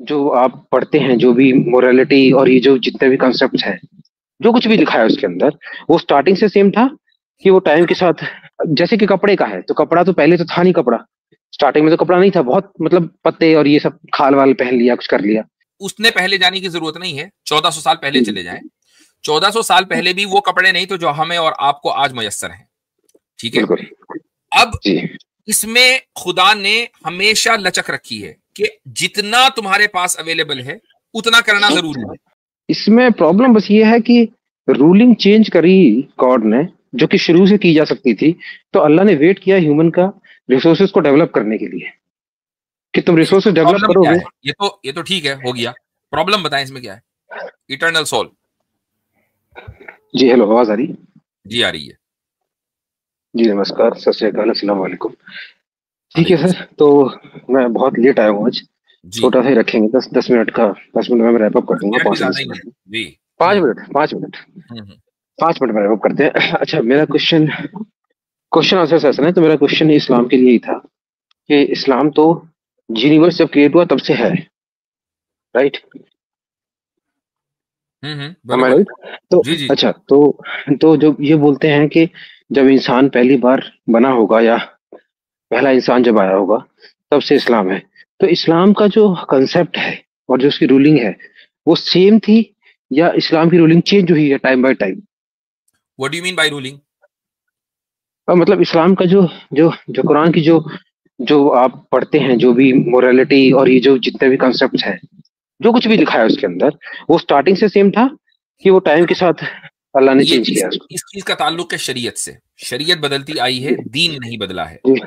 जो आप पढ़ते हैं, जो भी मोरालिटी और ये जो जितने भी कॉन्सेप्ट हैं, जो कुछ भी लिखा है उसके अंदर, वो स्टार्टिंग से सेम था कि वो टाइम के साथ, जैसे कि कपड़े का है तो कपड़ा तो पहले तो था नहीं कपड़ा। स्टार्टिंग में तो कपड़ा नहीं था, बहुत मतलब पत्ते और ये सब खाल वाल पहन लिया, कुछ कर लिया। उसने पहले जाने की जरूरत नहीं है, 1400 साल पहले हम्म, चले जाएं। 1400 साल पहले भी वो कपड़े नहीं तो जो हमें और आपको आज मयसर हैं। ठीक है। बिल्कुल अब जी। इसमें खुदा ने हमेशा लचक रखी है कि जितना तुम्हारे पास अवेलेबल है उतना करना जरूरी है। इसमें प्रॉब्लम बस ये है कि रूलिंग चेंज करी गॉड ने, जो कि शुरू से की जा सकती थी। तो अल्लाह ने वेट किया ह्यूमन का रिसोर्सेज को डेवलप करने के लिए, कि तुम रिसोर्सेज डेवलप प्रॉब्लम क्या करोगे। है? ये तो ठीक है, हो गया। प्रॉब्लम बताएं इसमें क्या है? Eternal soul. जी हेलो, आवाज आ रही? जी आ रही है। जी नमस्कार, सत श्री अकाल, अस्सलाम वालेकुम। ठीक है वालेकुम सर, तो मैं बहुत लेट आया हूँ आज। सलाम। जी, छोटा सा ही रखेंगे, 10 10 मिनट का। 10 मिनट में मैं रैप अप कर 10 दूंगा, मिनट भी पाँच से ज्यादा दस ही है। मिनट में। जी। 5 मिनट, 5 मिनट, हम्म। 5 मिनट में रैप अप करते हैं। अच्छा, मेरा क्वेश्चन क्वेश्चन आंसर सेशन है, तो मेरा क्वेश्चन इस्लाम के लिए ही था कि इस्लाम तो यूनिवर्स जब क्रिएट हुआ तब से है, राइट? Am I बरोबर। right? तो जी जी। अच्छा, तो जो ये बोलते हैं कि जब इंसान पहली बार बना होगा, या पहला इंसान जब आया होगा, तब से इस्लाम है। तो इस्लाम का जो कंसेप्ट है और जो उसकी रूलिंग है, वो सेम थी, या इस्लाम की रूलिंग चेंज हुई है time by time? What do you mean by ruling? और मतलब इस्लाम का जो जो जो कुरान की जो जो आप पढ़ते हैं, जो भी मोरालिटी और ये जो जितने भी कॉन्सेप्ट हैं, जो कुछ भी लिखा है उसके अंदर, वो स्टार्टिंग से सेम था कि वो टाइम के साथ अल्लाह ने ये चेंज चीज किया उसको? इस चीज का ताल्लुक है शरीयत से। शरीयत बदलती आई है, दीन नहीं बदला है। जी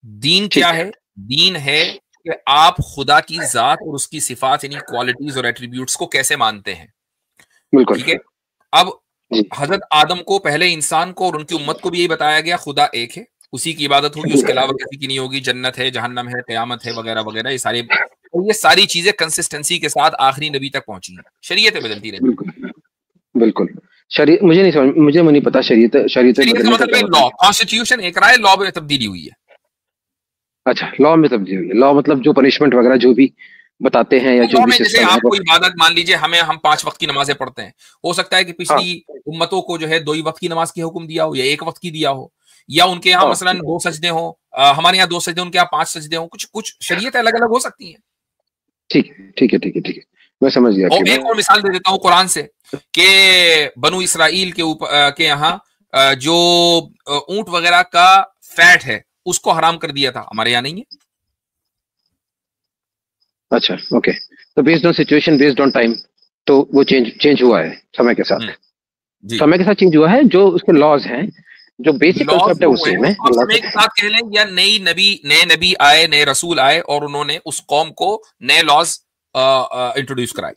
दीन क्या ठीक। है? दीन है कि आप खुदा की जात और उसकी सिफात यानी क्वालिटीज और एट्रीब्यूट्स को कैसे मानते हैं। बिल्कुल। ठीक है। अब जी हजरत आदम को, पहले इंसान को और उनकी उम्मत को भी यही बताया गया खुदा एक है, उसी की इबादत होगी, जी उसके अलावा किसी की नहीं होगी। जन्नत है, जहन्नम है, कयामत है, वगैरह वगैरह। ये सारी चीजें कंसिस्टेंसी के साथ आखिरी नबी तक पहुंची हैं। शरीयतें बदलती रही। बिल्कुल बिल्कुल। शरीय मुझे नहीं समझ, मुझे नहीं पता शरीयत शरीयत शरीयत का बदलने का मतलब क्या है मतलब लॉ, है। कॉन्स्टिट्यूशन एक राय, लॉ में तब्दीली हुई है। अच्छा, लॉ में तब्दील हुई है। लॉ मतलब जो पनिशमेंट वगैरह जो भी बताते हैं, या जो लॉ भी में जैसे सिस्टम है वो। आपको इबादत, मान लीजिए हम 5 वक्त की नमाजें पढ़ते हैं। हो सकता है कि हाँ पिछली उम्मतों को जो है 2 ही वक्त की नमाज की हुक्म दिया हो, या 1 वक्त की दिया हो, या उनके यहाँ हाँ। मसलन 2 सजदे हो, हमारे यहाँ 2 सजदे, उनके यहाँ 5 सजदे हो। कुछ कुछ शरीयत अलग अलग हो सकती है। ठीक है ठीक है ठीक है ठीक है, मैं समझ गया आपकी और एक बात। और मिसाल दे देता हूँ कुरान से कि बनु इसराइल के ऊपर के यहाँ जो ऊंट वगैरह का फैट है उसको हराम कर दिया था, हमारे यहाँ नहीं है। अच्छा ओके, तो based on situation, based on time, तो वो चेंज चेंज हुआ है समय के हम्म, साथ। जी। समय के साथ चेंज हुआ है, जो उसके लॉज हैं, जो बेसिक लॉज कंसेप्ट है जो वो हुए हैं सेम है उसको आप अल्लाह समय के का। साथ कह लें, या नए नबी आए, नए रसूल आए और उन्होंने उस कौम को नए लॉज इंट्रोड्यूस कराए।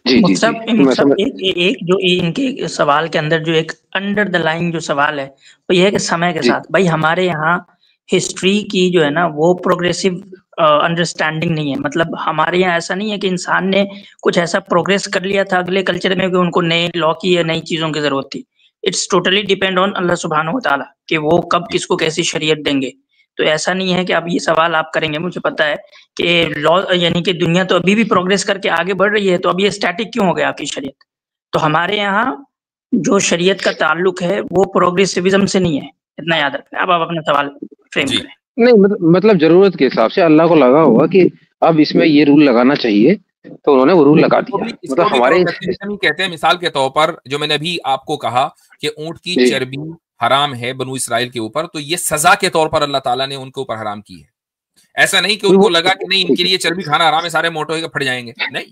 जी जी जी, मुक्तसर तो मैं मुक्तसर समझ। एक जो इनके सवाल के अंदर जो एक अंडर द लाइन जो सवाल है वो ये है कि समय के जी साथ भाई हमारे यहाँ हिस्ट्री की जो है ना वो प्रोग्रेसिव अंडरस्टैंडिंग नहीं है। मतलब हमारे यहाँ ऐसा नहीं है कि इंसान ने कुछ ऐसा प्रोग्रेस कर लिया था अगले कल्चर में कि उनको नए लॉ की या नई चीजों की जरूरत थी। इट्स टोटली डिपेंड ऑन अल्लाह सुब्हानहू व तआला कि वो कब किसको कैसी शरीयत देंगे। तो ऐसा नहीं है कि अब ये सवाल आप करेंगे, मुझे पता है कि लॉ यानी कि दुनिया तो अभी भी प्रोग्रेस करके आगे बढ़ रही है, तो अब ये स्टैटिक क्यों हो गया आपकी शरीयत? तो हमारे यहाँ जो शरीयत का ताल्लुक है वो प्रोग्रेसिविज्म से नहीं है, इतना याद रखना। अब आप अपना सवाल फ्रेम जी। करें। नहीं, मतलब जरूरत के हिसाब से अल्लाह को लगा होगा कि अब इसमें ये रूल लगाना चाहिए, तो उन्होंने वो रूल लगा दिया। मतलब इसको भी हमारे प्रोग्रेसिविज्म ही कहते हैं। मिसाल के तौर पर जो मैंने अभी आपको कहा कि ऊंट की जी चर्बी हराम है बनु इसराइल के ऊपर, तो ये सजा के तौर पर अल्लाह ताला ने उनके ऊपर हराम की है। ऐसा नहीं कि वो उनको लगा कि नहीं ठीक इनके है। लिए चर्बी खाना हराम है, सारे मोटे होकर फट जाएंगे, नहीं।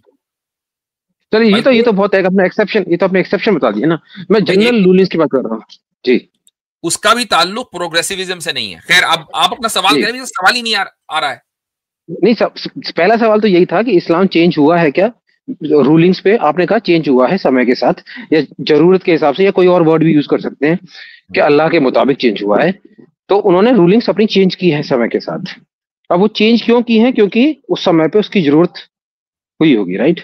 चलिए, ये बल्कि तो बहुत है, अपना एक्सेप्शन, ये तो अपने एक्सेप्शन बता दिए ना। मैं नहीं, जनरल रूलिंग्स की बात कर रहा हूँ। जी उसका भी ताल्लुक प्रोग्रेसिविज्म से नहीं है। खैर, अब आप अपना सवाल जी। करें, तो सवाल ही नहीं आ रहा है। नहीं, पहला सवाल तो यही था कि इस्लाम चेंज हुआ है क्या? रूलिंग्स पे आपने कहा चेंज हुआ है समय के साथ, या जरूरत के हिसाब से, या कोई और वर्ड भी यूज कर सकते हैं कि अल्लाह के मुताबिक चेंज हुआ है। तो उन्होंने रूलिंग्स अपनी चेंज की है समय के साथ। अब वो चेंज क्यों की है? क्योंकि उस समय पे उसकी जरूरत हुई होगी, राइट?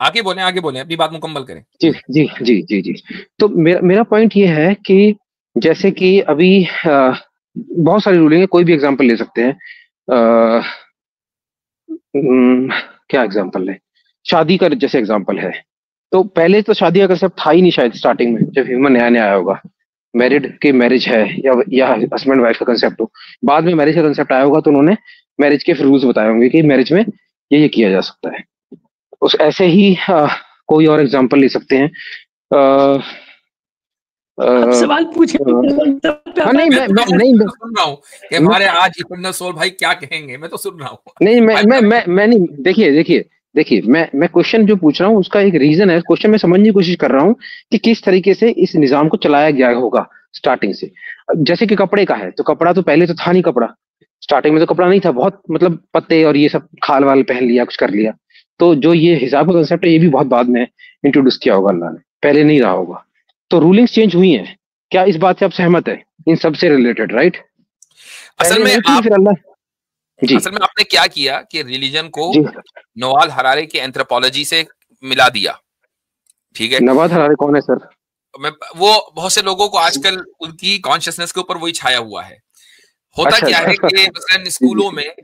आगे बोलें, अपनी बात मुकम्मल करें। जी जी जी जी जी। तो मेरा मेरा पॉइंट ये है कि जैसे कि अभी बहुत सारी रूलिंग है, कोई भी एग्जांपल ले सकते हैं। क्या एग्जांपल है? शादी का जैसे एग्जांपल है, तो पहले तो शादी का कंसेप्ट था ही नहीं शायद स्टार्टिंग में, जब ह्यूमन नया नया आया होगा। मैरिड की मैरिज है या हस्बैंड वाइफ का कंसेप्ट हो, बाद में मैरिज का कंसेप्ट आया होगा तो उन्होंने मैरिज के रूल्स बताए होंगे कि मैरिज में ये किया जा सकता है। उस ऐसे ही कोई और एग्जांपल ले सकते हैं। आप सवाल पूछे हाँ नहीं मैं नहीं सुन रहा हूँ कि हमारे आज इटर्नल सोल भाई क्या कहेंगे, मैं तो सुन रहा हूँ। नहीं मैं नहीं, देखिए मैं क्वेश्चन जो पूछ रहा हूँ उसका एक रीजन है। क्वेश्चन मैं समझने की कोशिश कर रहा हूँ कि किस तरीके से इस निजाम को चलाया गया होगा स्टार्टिंग से। जैसे कि कपड़े का है, तो कपड़ा तो पहले तो था नहीं, कपड़ा स्टार्टिंग में तो कपड़ा नहीं था, बहुत मतलब पत्ते और ये सब खाल वाल पहन लिया, कुछ कर लिया। तो जो ये हिसाब का कंसेप्ट है ये भी बहुत बाद में इंट्रोड्यूस किया होगा अल्लाह ने, पहले नहीं रहा होगा। तो रूलिंग्स चेंज हुई हैं, क्या इस बात से आप सहमत है? इन सबसे रिलेटेड, राइट? असल में फिर अल्लाह जी, असल में आपने क्या किया कि रिलीजन को जी नोवाल हरारे की एंथ्रोपोलॉजी से मिला दिया, ठीक है? नवाज हरारे कौन है सर? वो बहुत से लोगों को आजकल उनकी कॉन्शियसनेस के ऊपर वही छाया हुआ है। होता अच्छा, क्या है अच्छा। कि मसलन स्कूलों में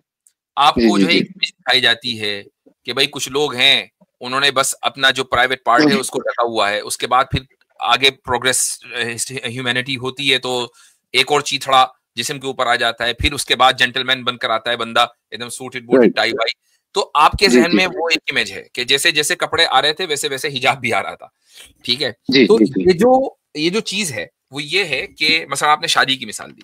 आपको जी, जो है जी। एक इमेज दिखाई जाती है कि भाई कुछ लोग हैं, उन्होंने बस अपना जो प्राइवेट पार्ट है उसको ढका हुआ है, उसके बाद फिर आगे प्रोग्रेस ह्यूमैनिटी होती है तो एक और चीथड़ा जिस्म के ऊपर आ जाता है, फिर उसके बाद जेंटलमैन बनकर आता है बंदा, एकदम सूटेड बूटेड टाई वाई। तो आपके जी, जहन जी, में वो एक इमेज है कि जैसे जैसे कपड़े आ रहे थे वैसे वैसे हिजाब भी आ रहा था, ठीक है? जी, तो जी, जी, ये जो चीज है वो ये है कि मसलन आपने शादी की मिसाल दी।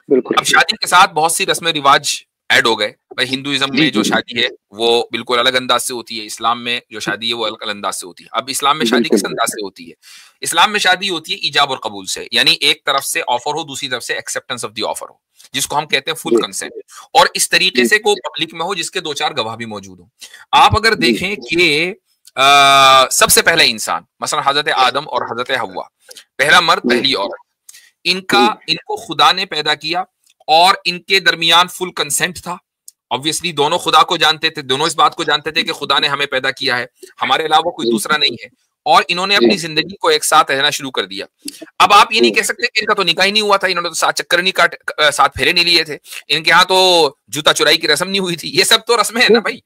बिल्कुल। अब शादी के साथ बहुत सी रस्में रिवाज ऐड हो गए भाई। हिंदुइज्म जी, में जो जी, शादी है वो बिल्कुल अलग अंदाज से होती है, इस्लाम में जो शादी है वो अलग अंदाज से होती है। अब इस्लाम में शादी बिल्कुल। किस अंदाज से होती है? इस्लाम में शादी होती है ईजाब और कबूल से, यानी एक तरफ से ऑफर हो, दूसरी तरफ से एक्सेप्टेंस ऑफ द ऑफर हो, जिसको हम कहते हैं फुल जी, कंसेंट, और इस तरीके जी, से को पब्लिक में हो जिसके दो चार गवाह भी मौजूद हो। आप अगर जी, देखें कि सबसे पहले इंसान मसलन हजरत आदम और हजरत हव्वा, पहला मर्द जी, पहली औरत, इनको खुदा ने पैदा किया और इनके दरमियान फुल कंसेंट था। ऑब्वियसली दोनों खुदा को जानते थे, दोनों इस बात को जानते थे कि खुदा ने हमें पैदा किया है, हमारे अलावा कोई दूसरा नहीं है, और इन्होंने अपनी जिंदगी को एक साथ रहना शुरू कर दिया। अब आप ये नहीं कह सकते कि इनका तो निकाह ही नहीं हुआ था, इन्होंने तो 7 चक्कर नहीं काट, 7 फेरे नहीं लिए थे, इनके यहाँ तो जूता चुराई की रस्म नहीं हुई थी। ये सब तो रस्में है ना भाई।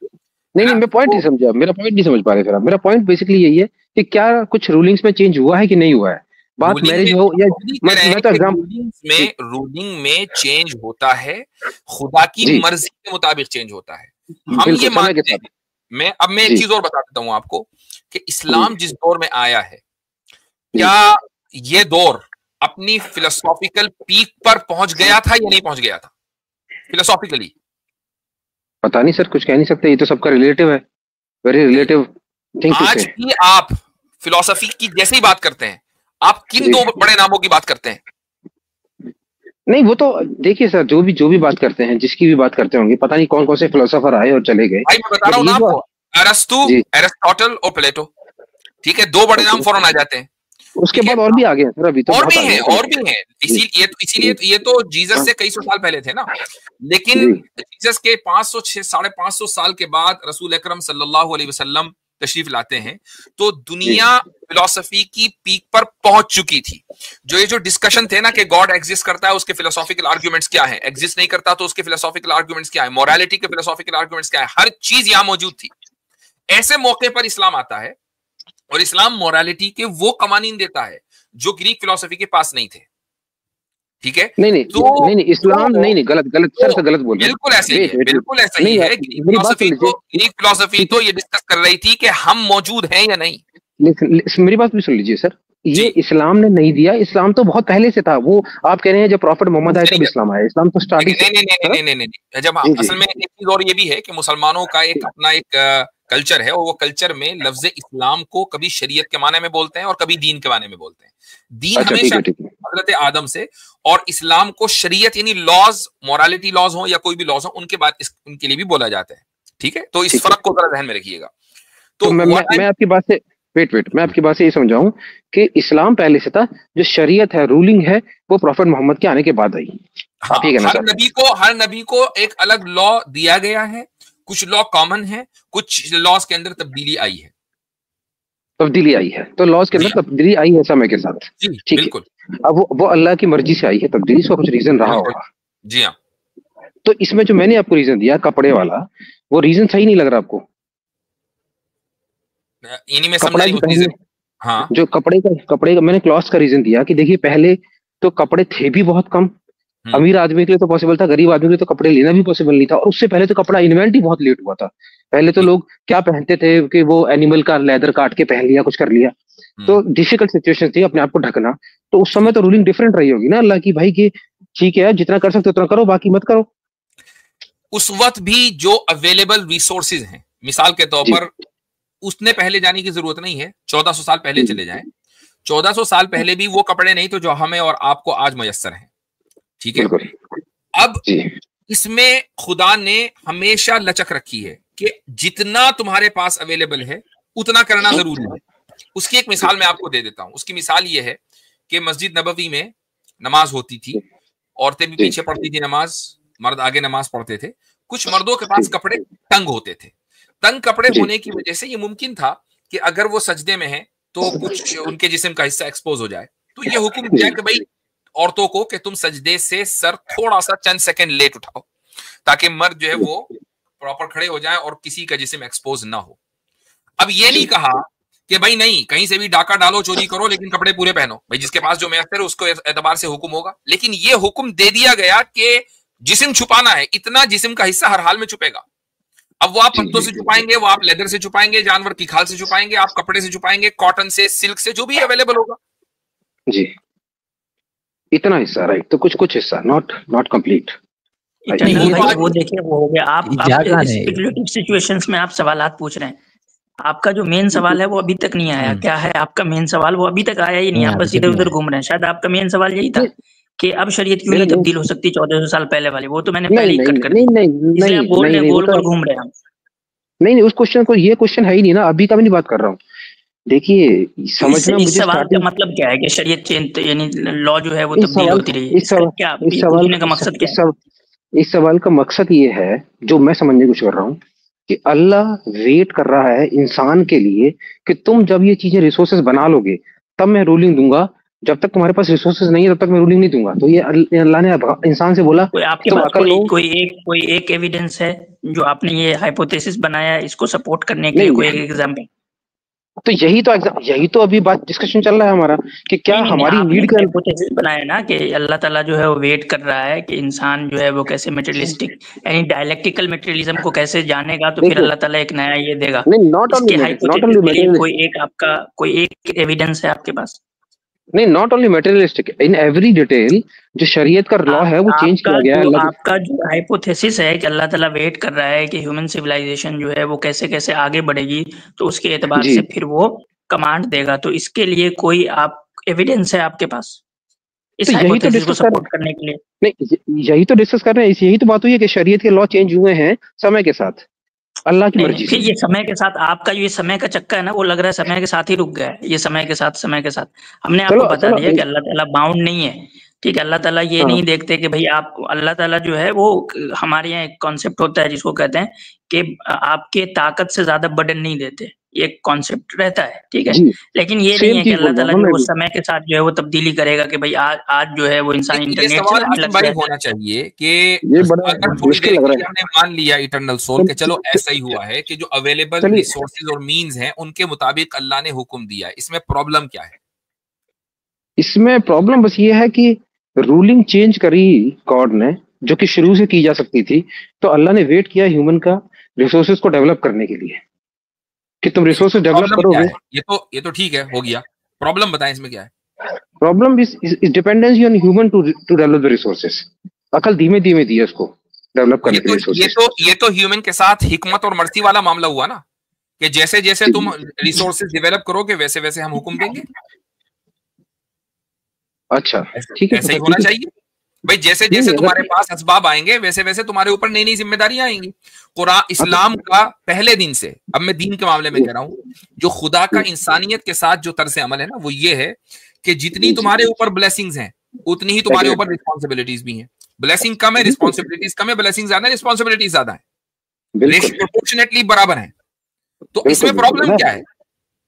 नहीं, मैं पॉइंट नहीं समझा, मेरा पॉइंट नहीं समझ पा रहे फिर आप। मेरा पॉइंट बेसिकली यही है कि क्या कुछ रूलिंग्स में चेंज हुआ है कि नहीं हुआ है? बात मैरिज हो या मैं तो रूलिंग में चेंज होता है, खुदा की मर्जी के मुताबिक चेंज होता है। हम ये मानते हैं। मैं एक चीज और बता देता हूं आपको कि इस्लाम जिस दौर में आया है, क्या ये दौर अपनी फिलोसॉफिकल पीक पर पहुंच गया था या नहीं पहुंच गया था फिलोसॉफिकली? पता नहीं सर, कुछ कह नहीं सकते, ये तो सबका रिलेटिव है, वेरी रिलेटिव थिंग टू से। आज भी आप फिलोसफी की जैसे ही बात करते हैं, आप किन दो बड़े नामों की बात करते हैं? नहीं वो तो देखिए सर, जो भी बात करते हैं, जिसकी भी बात करते होंगे, पता नहीं कौन कौन से फिलोसोफर आए और चले गए। भाई मैं बता रहा हूं ना आपको, अरस्तु, एरिस्टोटल और प्लेटो, ठीक है, 2 बड़े नाम फौरन आ जाते हैं। उसके बाद और भी आ गए सर, अभी तो और भी हैं। इसीलिए ये तो जीसस से कई सौ साल पहले थे ना, लेकिन जीसस के 500-550 साल के बाद रसूल अकरम सल्लल्लाहु अलैहि वसल्लम तशरीफ लाते हैं, तो दुनिया फिलोसफी की पीक पर पहुंच चुकी थी। ये जो डिस्कशन थे ना कि गॉड एग्जिस्ट करता है, उसके फिलोसॉफिकल आर्ग्यूमेंट्स क्या है, एग्जिस्ट नहीं करता तो उसके फिलोसॉफिकल आर्ग्यूमेंट्स क्या है, मोरालिटी के फिलोसॉफिकल आर्ग्यूमेंट्स क्या है, हर चीज यहां मौजूद थी। ऐसे मौके पर इस्लाम आता है और इस्लाम मोरालिटी के वो कवानीन देता है जो ग्रीक फिलोसफी के पास नहीं थे, ठीक है? नहीं, इस्लाम नहीं, गलत सर, गलत बोल रहे हैं। बिल्कुल ऐसा ही है। ग्रीक फिलोसफी तो ये डिस्कस कर रही थी कि हम मौजूद हैं या नहीं। मेरी बात भी सुन लीजिए सर, ये इस्लाम ने नहीं दिया, इस्लाम तो बहुत पहले से था। वो आप कह रहे हैं जब प्रॉफिट मोहम्मद आए तब इस्लाम आया, इस्लाम तो स्टार्टिंग नहीं। जब असल में एक चीज और ये भी है कि मुसलमानों का एक अपना एक कल्चर है, और वो कल्चर में लफ्ज इस्लाम को कभी शरीयत के माने में बोलते हैं और कभी दीन के माने में बोलते हैं। दीन हमेशा हजरत आदम से, और इस्लाम को शरीयत यानी लॉज, मोरालिटी लॉज हो या कोई भी लॉज हो, उनके लिए भी बोला जाता है, ठीक है? तो इस फर्क को जरा ध्यान में रखिएगा। तो मैं आपकी बात से मैं आपकी बात से ये समझाऊं कि इस्लाम पहले से था, जो शरीयत है, रूलिंग है, वो प्रॉफिट मोहम्मद के आने के बाद आई। हाँ, हर नबी को एक अलग लॉ दिया गया है, कुछ लॉ कॉमन है, कुछ लॉज के अंदर तब्दीली आई है। तो लॉज के अंदर तब्दीली आई है समय के साथ, ठीक है? अब वो अल्लाह की मर्जी से आई है तब्दीली, इसका कुछ रीजन रहा होगा। जी हाँ। तो इसमें जो मैंने आपको रीजन दिया कपड़े वाला, वो रीजन सही नहीं लग रहा आपको? इन्हीं में कपड़ा समझ की उस पहले, रीजन। हाँ जो कपड़े का मैंने क्लॉथ का रीजन दिया कि देखिए पहले तो कपड़े थे भी बहुत कम, अमीर आदमी के लिए तो पॉसिबल था, गरीब आदमी के लिए तो कपड़े लेना भी पॉसिबल नहीं था, और उससे पहले तो कपड़ा इन्वेंट ही बहुत लेट हुआ था। पहले तो लोग क्या पहनते थे कि वो एनिमल का लेदर काट के पहन लिया, कुछ कर लिया, तो डिफिकल्ट सिचुएशन थी अपने आप को ढकना। तो उस समय तो रूलिंग डिफरेंट रही होगी ना अल्लाह की, भाई कि ठीक है जितना कर सकते उतना करो, बाकी मत करो। उस वक्त भी जो अवेलेबल रिसोर्सेज हैं, मिसाल के तौर पर उसने पहले जाने की जरूरत नहीं है, 1400 साल पहले चले जाएं, 1400 साल पहले भी वो कपड़े नहीं तो जो हमें और आपको आज मयसर हैं, ठीक है। अब इसमें खुदा ने हमेशा लचक रखी है कि जितना तुम्हारे पास अवेलेबल है उतना करना जरूरी है। उसकी एक मिसाल मैं आपको दे देता हूं। उसकी मिसाल ये है कि मस्जिद नबवी में नमाज होती थी, औरतें भी पीछे पढ़ती थी नमाज, मर्द आगे नमाज पढ़ते थे। कुछ मर्दों के पास कपड़े तंग होते थे। तंग कपड़े होने की वजह से ये मुमकिन था कि अगर वो सजदे में है तो कुछ उनके जिस्म का हिस्सा एक्सपोज हो जाए। तो ये हुक्म दिया कि भाई औरतों को कि तुम सजदे से सर थोड़ा सा चंद सेकंड लेट उठाओ, ताकि मर्द जो है वो प्रॉपर खड़े हो जाए और किसी का जिस्म एक्सपोज ना हो। अब ये नहीं कहा कि भाई नहीं, कहीं से भी डाका डालो, चोरी करो, लेकिन कपड़े पूरे पहनो। भाई जिसके पास जो मैसर है उसको एतबार से हुक्म होगा। लेकिन ये हुक्म दे दिया गया कि जिस्म छुपाना है, इतना जिस्म का हिस्सा हर हाल में छुपेगा। अब वो आप पत्तों से छुपाएंगे, वो आप लेदर से छुपाएंगे, जानवर की खाल से छुपाएंगे, आप कपड़े से छुपाएंगे, कॉटन से, सिल्क से, जो भी अवेलेबल होगा जी, इतना हिस्सा, राइट। तो कुछ हिस्सा, नॉट कंप्लीट। वो देखिए वो हो गया। आप स्पेकुलेटिव सिचुएशंस में आप सवालात पूछ रहे हैं। आपका जो मेन सवाल है वो अभी तक नहीं आया। क्या है आपका मेन सवाल? वो अभी तक आया ही नहीं। आप बस इधर उधर घूम रहे हैं। शायद आपका मेन सवाल यही था कि अब शरीयत क्यों नहीं तब्दील हो सकती 1400 साल पहले वाली। वो तो मैंने पहले ही कट कर दी, इसलिए आप बोल रहे हैं गोल गोल घूम रहे हैं। नहीं, उस क्वेश्चन को, ये क्वेश्चन है ही नहीं ना, अभी का भी नहीं बात कर रहा हूँ। देखिए समझना, मुझे सवाल का मतलब क्या है कि शरीयत चेंज यानी लॉ जो है वो तब्दील होती रही है। इस सवाल का मकसद क्या है? इस सवाल का मकसद ये है, जो मैं समझने की कोशिश कर रहा हूँ, कि अल्लाह वेट कर रहा है इंसान के लिए कि तुम जब ये चीजें रिसोर्सेज बना लोगे तब मैं रूलिंग दूंगा, जब तक तुम्हारे पास रिसोर्सेज नहीं है तब तक मैं रूलिंग नहीं दूंगा। तो ये अल्लाह ने इंसान से बोला, आपके पास कोई एक एविडेंस है जो आपने ये हाइपोथेसिस बनाया इसको सपोर्ट करने के लिए? कोई एक एग्जांपल? तो यही तो अभी बात डिस्कशन चल रहा है हमारा कि क्या हमारी नीड का हाइपोथेसिस बनाया ना कि अल्लाह ताला जो है वो वेट कर रहा है कि इंसान जो है वो कैसे मटेरियलिस्टिक यानी डायलेक्टिकल मटेरियलिज्म को कैसे जानेगा, तो फिर अल्लाह ताला एक नया ये देगा। कोई एक एविडेंस है आपके पास? नहीं, not only materialistic, in every detail जो शरीयत का लॉ है वो चेंज किया गया है। आपका जो हाइपोथेसिस है कि अल्लाह ताला वेट कर रहा है कि ह्यूमन सिविलाइजेशन जो है वो कैसे कैसे आगे बढ़ेगी, तो उसके एतबार से फिर वो कमांड देगा। तो इसके लिए कोई आप एविडेंस है आपके पास इस हाइपोथेसिस को सपोर्ट करने के लिए? नहीं, यही तो डिस्कस कर रहे हैं। यही तो बात हुई है कि शरीयत के लॉ चेंज हुए हैं समय के साथ, अल्लाह की मर्जी। फिर ये समय के साथ आपका ये समय का चक्का है ना, वो लग रहा है समय के साथ ही रुक गया है। ये समय के साथ हमने आपको बता दिया कि अल्लाह ताला बाउंड नहीं है, ठीक है। अल्लाह ताला ये नहीं देखते कि भाई आप, अल्लाह ताला जो है वो, हमारे यहाँ एक कॉन्सेप्ट होता है जिसको कहते हैं कि आपके ताकत से ज्यादा बर्डन नहीं देते, ये कॉन्सेप्ट रहता है, ठीक है। लेकिन ये नहीं है कि अल्लाह ताला जो समय के साथ जो है वो तब्दीली करेगा कि भाई आज जो है वो इंसान इंटरनेट से होना चाहिए कि अगर थोड़ी देर के लिए हमने मान लिया इटर्नल सोल के चलो ऐसा ही हुआ है कि जो अवेलेबल रिसोर्सेज और मींस हैं उनके मुताबिक अल्लाह ने हुक्म दिया, इसमें प्रॉब्लम क्या है? इसमें प्रॉब्लम बस ये है कि रूलिंग चेंज करी गॉड ने, जो कि शुरू से की जा सकती थी। तो अल्लाह ने वेट किया ह्यूमन का रिसोर्सेज को डेवलप करने के लिए कि तुम रिसोर्सेज डेवलप करोगे। ये तो ठीक है, हो गया। प्रॉब्लम बताएं इसमें क्या है? Problem is dependency on human to develop the resources. अकल धीमे धीमे दी है उसको डेवलप करने के लिए। ये तो ह्यूमन के साथ हिकमत और मर्जी वाला मामला हुआ ना, कि जैसे जैसे तुम रिसोर्सेज डेवलप करोगे वैसे वैसे हम हुक्म देंगे। अच्छा, ठीक है, ऐसा ही होना चाहिए भाई। जैसे जैसे तुम्हारे पास असबाब आएंगे वैसे वैसे तुम्हारे ऊपर नई नई जिम्मेदारियां आएंगी। कुरान इस्लाम का पहले दिन से, अब मैं दीन के मामले में कह रहा हूँ, जो खुदा का इंसानियत के साथ जो तर्ज अमल है ना, वो ये है कि जितनी तुम्हारे ऊपर ब्लेसिंग्स हैं उतनी ही तुम्हारे ऊपर रिस्पॉन्सिबिलिटीज भी हैं। ब्लेसिंग कम है, रिस्पॉन्सिबिलिटीज कम है, ब्लेसिंग ज्यादा है, रिस्पॉन्सिबिलिटीज ज्यादा है, प्रोपोर्शनेटली बराबर है। तो इसमें प्रॉब्लम क्या है?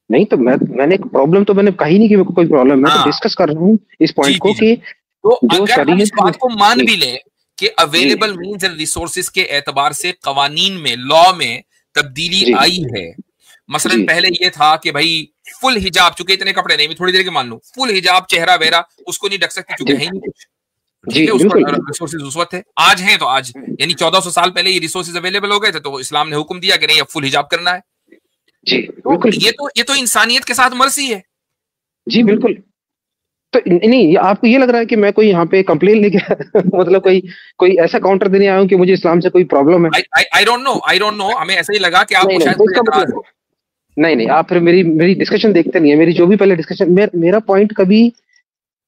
नहीं, तो मैंने प्रॉब्लम तो मैंने कही नहीं कि मेरे को कोई प्रॉब्लम है। मैं तो डिस्कस कर रहा हूँ इस पॉइंट को कि तो अगर हम इस बात को मान भी लें कि अवेलेबल मीन्स एंड रिसोर्सेज के एतबार से कवानीन में, लॉ में तब्दीली आई है। मसलन पहले ये था कि भाई फुल हिजाब, चूंकि इतने कपड़े नहीं, थोड़ी देर के मान लो, फुल हिजाब चेहरा वेरा उसको नहीं ढक सकती चूंकि है ही नहीं कुछ, रिसोर्सेज उस वक्त थे, आज हैं तो आज, यानी 1400 साल पहले ये रिसोर्सेज अवेलेबल हो गए थे, तो इस्लाम ने हुक्म दिया कि नहीं अब फुल हिजाब करना है। जी तो ये तो इंसानियत के साथ मर्सी है। जी बिल्कुल। तो नहीं, आपको ये लग रहा है कि मैं कोई यहाँ पे कंप्लेन लेके मतलब कोई ऐसा काउंटर देने आया हूँ कि मुझे इस्लाम से कोई प्रॉब्लम है? आई डोंट नो, हमें ऐसा ही लगा कि आपको शायद कोई एतराज है। नहीं, आप फिर मेरी डिस्कशन देखते नहीं है। मेरी जो भी पहले डिस्कशन, मेरा पॉइंट कभी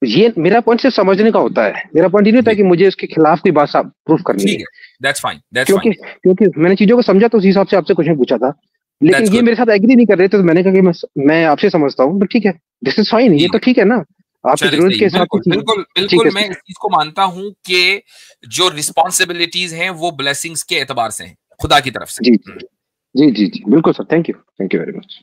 ये, मेरा पॉइंट सिर्फ समझने का होता है। मेरा पॉइंट ये नहीं होता कि मुझे उसके खिलाफ कोई बात प्रूफ करनी है। दैट्स फाइन, क्योंकि मैंने चीजों को समझा तो उस हिसाब से आपसे क्वेश्चन पूछा था, लेकिन ये मेरे साथ एग्री नहीं कर रहे, तो मैंने कहा कि मैं आपसे समझता हूँ, तो ठीक है, दिस इज फाइन, ये तो ठीक है ना, आपकी जरूरत के हिसाब से। बिल्कुल मैं इस चीज को मानता हूँ कि जो रिस्पॉन्सिबिलिटीज हैं वो ब्लेसिंग्स के एतबार से हैं, खुदा की तरफ से। जी बिल्कुल sir, thank you very much.